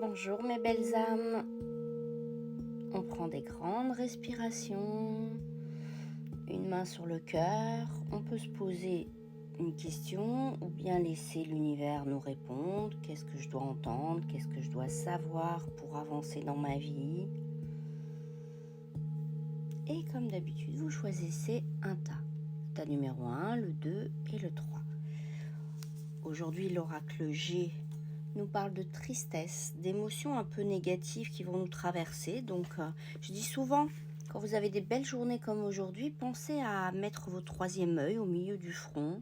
Bonjour mes belles âmes. On prend des grandes respirations, une main sur le cœur. On peut se poser une question ou bien laisser l'univers nous répondre. Qu'est-ce que je dois entendre? Qu'est-ce que je dois savoir pour avancer dans ma vie? Et comme d'habitude, vous choisissez un tas. Le tas numéro 1, le 2 et le 3. Aujourd'hui, l'oracle G nous parle de tristesse, d'émotions un peu négatives qui vont nous traverser. Donc, je dis souvent, quand vous avez des belles journées comme aujourd'hui, pensez à mettre votre troisième œil au milieu du front,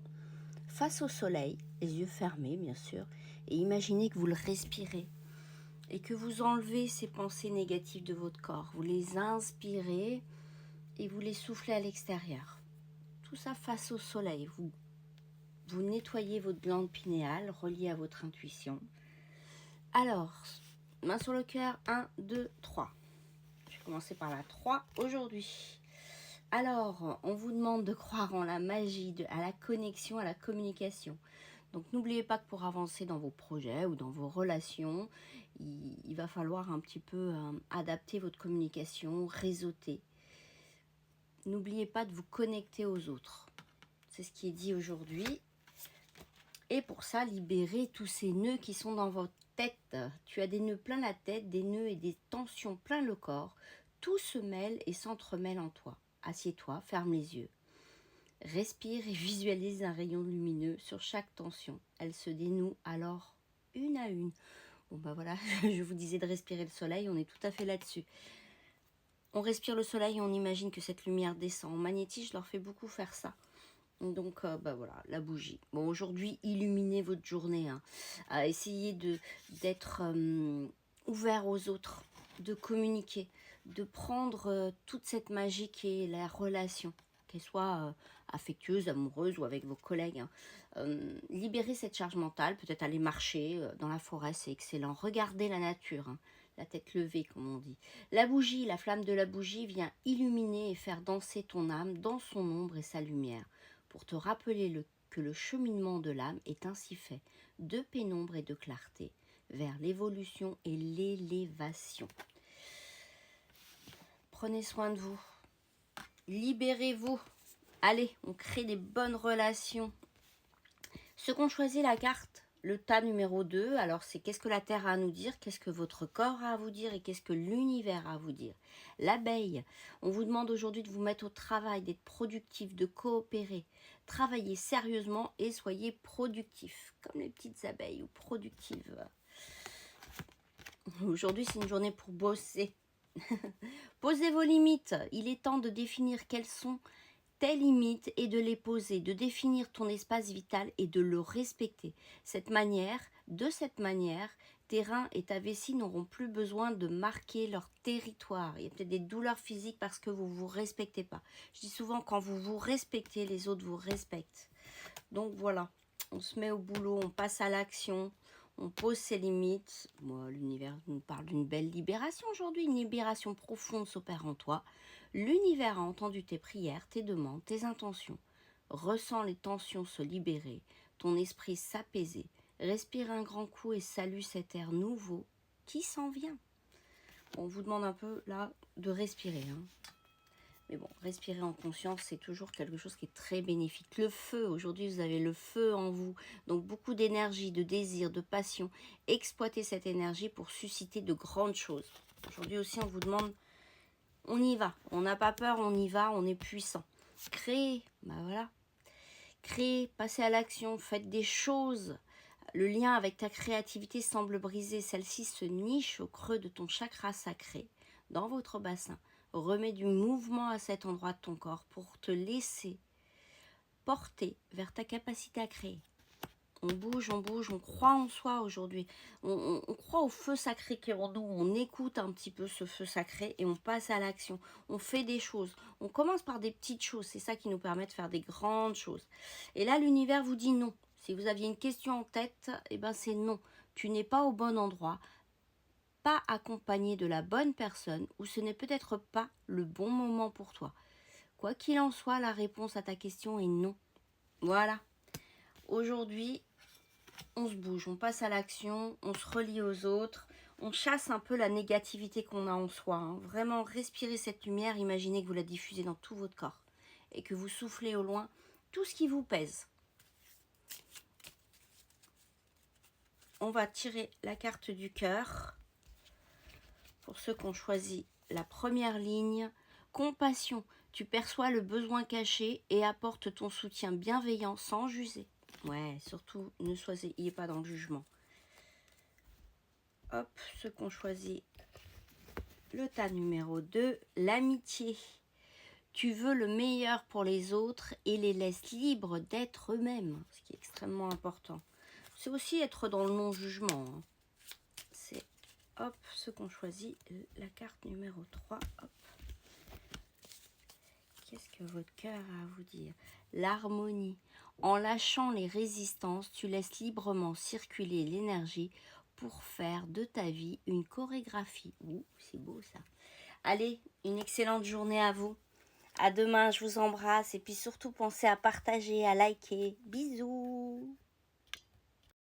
face au soleil, les yeux fermés bien sûr, et imaginez que vous le respirez et que vous enlevez ces pensées négatives de votre corps. Vous les inspirez et vous les soufflez à l'extérieur. Tout ça face au soleil. Vous nettoyez votre glande pinéale reliée à votre intuition. Alors, main sur le cœur, 1, 2, 3. Je vais commencer par la 3 aujourd'hui. Alors, on vous demande de croire en la magie, à la connexion, à la communication. Donc, n'oubliez pas que pour avancer dans vos projets ou dans vos relations, il va falloir un petit peu adapter votre communication, réseauter. N'oubliez pas de vous connecter aux autres. C'est ce qui est dit aujourd'hui. Et pour ça, libérez tous ces nœuds qui sont dans votre tête. Tu as des nœuds plein la tête, des nœuds et des tensions plein le corps. Tout se mêle et s'entremêle en toi. Assieds-toi, ferme les yeux. Respire et visualise un rayon lumineux sur chaque tension. Elle se dénoue alors une à une. Bon ben voilà, je vous disais de respirer le soleil, on est tout à fait là-dessus. On respire le soleil et on imagine que cette lumière descend. En magnétisme, je leur fais beaucoup faire ça. Donc, voilà, la bougie. Bon, aujourd'hui, illuminez votre journée. Essayez d'être ouvert aux autres, de communiquer, de prendre toute cette magie qui est la relation, qu'elle soit affectueuse, amoureuse ou avec vos collègues. Libérez cette charge mentale, peut-être aller marcher dans la forêt, c'est excellent. Regardez la nature, la tête levée, comme on dit. La bougie, la flamme de la bougie vient illuminer et faire danser ton âme dans son ombre et sa lumière, pour te rappeler que le cheminement de l'âme est ainsi fait, de pénombre et de clarté, vers l'évolution et l'élévation. Prenez soin de vous, libérez-vous, allez, on crée des bonnes relations. Ceux qui ont choisi la carte, le tas numéro 2, alors c'est qu'est-ce que la Terre a à nous dire, qu'est-ce que votre corps a à vous dire et qu'est-ce que l'univers a à vous dire. L'abeille, on vous demande aujourd'hui de vous mettre au travail, d'être productif, de coopérer. Travaillez sérieusement et soyez productif, comme les petites abeilles ou productives. Aujourd'hui, c'est une journée pour bosser. Posez vos limites. Il est temps de définir quelles sont tes limites et de les poser, de définir ton espace vital et de le respecter. De cette manière, tes reins et ta vessie n'auront plus besoin de marquer leur territoire. Il y a peut-être des douleurs physiques parce que vous ne vous respectez pas. Je dis souvent, quand vous vous respectez, les autres vous respectent. Donc voilà, on se met au boulot, on passe à l'action, on pose ses limites. Moi, l'univers nous parle d'une belle libération aujourd'hui. Une libération profonde s'opère en toi. L'univers a entendu tes prières, tes demandes, tes intentions. Ressens les tensions se libérer, ton esprit s'apaiser. Respire un grand coup et salue cet air nouveau qui s'en vient. On vous demande un peu là de respirer. Mais bon, respirer en conscience, c'est toujours quelque chose qui est très bénéfique. Le feu, aujourd'hui, vous avez le feu en vous. Donc, beaucoup d'énergie, de désir, de passion. Exploitez cette énergie pour susciter de grandes choses. Aujourd'hui aussi, on vous demande, on y va. On n'a pas peur, on y va, on est puissant. Créez, voilà. Créez, passez à l'action, faites des choses. Le lien avec ta créativité semble brisé. Celle-ci se niche au creux de ton chakra sacré, dans votre bassin. Remets du mouvement à cet endroit de ton corps pour te laisser porter vers ta capacité à créer. On bouge, on croit en soi aujourd'hui. On croit au feu sacré qui est en nous. On écoute un petit peu ce feu sacré et on passe à l'action. On fait des choses. On commence par des petites choses. C'est ça qui nous permet de faire des grandes choses. Et là, l'univers vous dit non. Si vous aviez une question en tête, eh ben c'est non. Tu n'es pas au bon endroit, pas accompagné de la bonne personne, ou ce n'est peut-être pas le bon moment pour toi. Quoi qu'il en soit, la réponse à ta question est non. Voilà. Aujourd'hui, on se bouge, on passe à l'action, on se relie aux autres, on chasse un peu la négativité qu'on a en soi. Hein. Vraiment, respirez cette lumière, imaginez que vous la diffusez dans tout votre corps et que vous soufflez au loin tout ce qui vous pèse. On va tirer la carte du cœur. Pour ceux qui ont choisi la première ligne, compassion. Tu perçois le besoin caché et apportes ton soutien bienveillant sans juger. Ouais, surtout, ne soyez pas dans le jugement. Hop, ceux qui ont choisi le tas numéro 2, l'amitié. Tu veux le meilleur pour les autres et les laisses libres d'être eux-mêmes, ce qui est extrêmement important. C'est aussi être dans le non-jugement. Hein. C'est, hop, ceux qui ont choisi la carte numéro 3. Hop. Qu'est-ce que votre cœur a à vous dire? L'harmonie. En lâchant les résistances, tu laisses librement circuler l'énergie pour faire de ta vie une chorégraphie. Ouh, c'est beau ça. Allez, une excellente journée à vous. À demain, je vous embrasse. Et puis surtout, pensez à partager, à liker. Bisous.